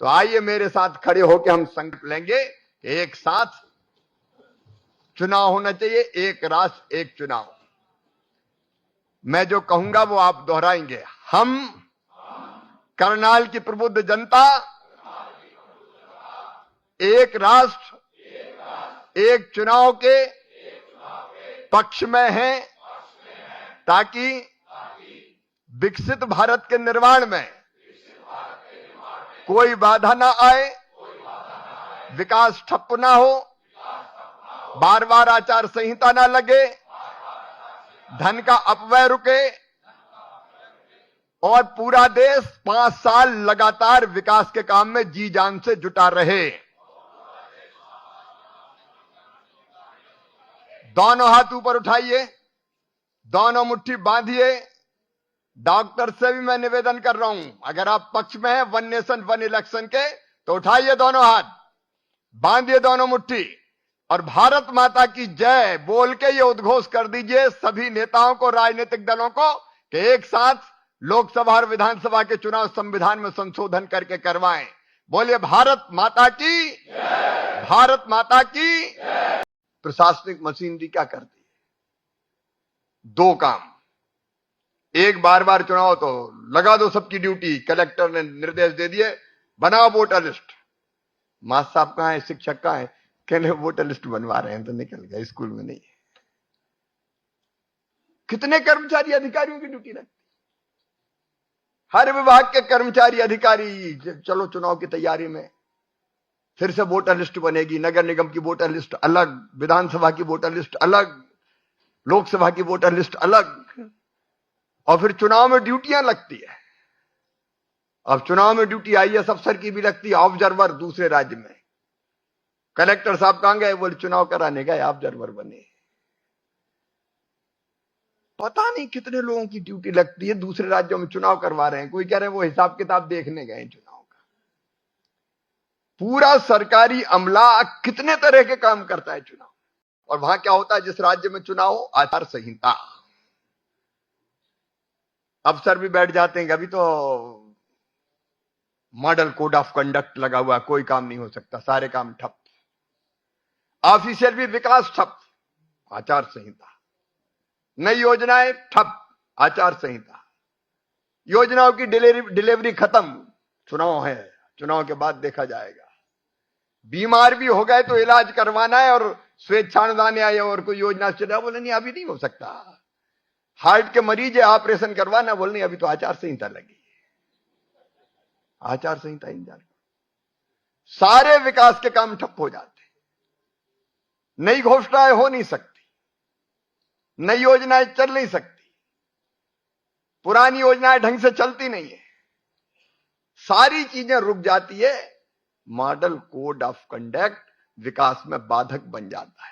तो आइए मेरे साथ खड़े होकर हम संकल्प लेंगे कि एक साथ चुनाव होना चाहिए, एक राष्ट्र एक चुनाव। मैं जो कहूंगा वो आप दोहराएंगे। हम करनाल की प्रबुद्ध जनता एक राष्ट्र एक चुनाव के पक्ष में है, ताकि विकसित भारत के निर्माण में कोई बाधा ना आए, विकास ठप्प ना हो, बार बार आचार संहिता ना लगे, धन का अपव्यय रुके और पूरा देश 5 साल लगातार विकास के काम में जी जान से जुटा रहे। दोनों हाथ ऊपर उठाइए, दोनों मुट्ठी बांधिए। डॉक्टर से भी मैं निवेदन कर रहा हूं, अगर आप पक्ष में हैं वन नेशन वन इलेक्शन के तो उठाइए दोनों हाथ, बांधिए दोनों मुट्ठी और भारत माता की जय बोल के ये उद्घोष कर दीजिए सभी नेताओं को, राजनीतिक दलों को, कि एक साथ लोकसभा और विधानसभा के चुनाव संविधान में संशोधन करके करवाएं। बोलिए भारत माता की जय, भारत माता की जय। प्रशासनिक मशीनरी क्या करती है? 2 काम। एक, बार बार चुनाव तो लगा दो सबकी ड्यूटी। कलेक्टर ने निर्देश दे दिए बनाओ वोटर लिस्ट। मास्टर साहब कहां है, शिक्षक कहां है? कहने वोटर लिस्ट बनवा रहे हैं, तो निकल गया, स्कूल में नहीं है। कितने कर्मचारी अधिकारियों की ड्यूटी लगती? हर विभाग के कर्मचारी अधिकारी चलो चुनाव की तैयारी में, फिर से वोटर लिस्ट बनेगी। नगर निगम की वोटर लिस्ट अलग, विधानसभा की वोटर लिस्ट अलग, लोकसभा की वोटर लिस्ट अलग, और फिर चुनाव में ड्यूटियां लगती है। अब चुनाव में ड्यूटी आईएएस अफसर की भी लगती है, ऑब्जर्वर दूसरे राज्य में। कलेक्टर साहब कहां गए? बोले चुनाव कराने गए, ऑब्जर्वर बने। पता नहीं कितने लोगों की ड्यूटी लगती है, दूसरे राज्यों में चुनाव करवा रहे हैं। कोई कह रहे हैं वो हिसाब किताब देखने गए चुनाव का। पूरा सरकारी अमला कितने तरह के काम करता है चुनाव। और वहां क्या होता है, जिस राज्य में चुनाव हो, आचार संहिता। अफसर भी बैठ जाते हैं, अभी तो मॉडल कोड ऑफ कंडक्ट लगा हुआ, कोई काम नहीं हो सकता, सारे काम ठप। ऑफिशियल भी विकास ठप, आचार संहिता। नई योजनाएं ठप, आचार संहिता। योजनाओं की डिलीवरी खत्म, चुनाव है, चुनाव के बाद देखा जाएगा। बीमार भी हो गए तो इलाज करवाना है और स्वेच्छानुदान आए और कोई योजना चला, बोले नहीं अभी नहीं हो सकता। हार्ट के मरीज है, ऑपरेशन करवाना, बोले नहीं अभी तो आचार संहिता लगी। आचार संहिता इंतजार। सारे विकास के काम ठप हो जाते, नई घोषणाएं हो नहीं सकती, नई योजनाएं चल नहीं सकती, पुरानी योजनाएं ढंग से चलती नहीं है, सारी चीजें रुक जाती है। मॉडल कोड ऑफ कंडक्ट विकास में बाधक बन जाता है।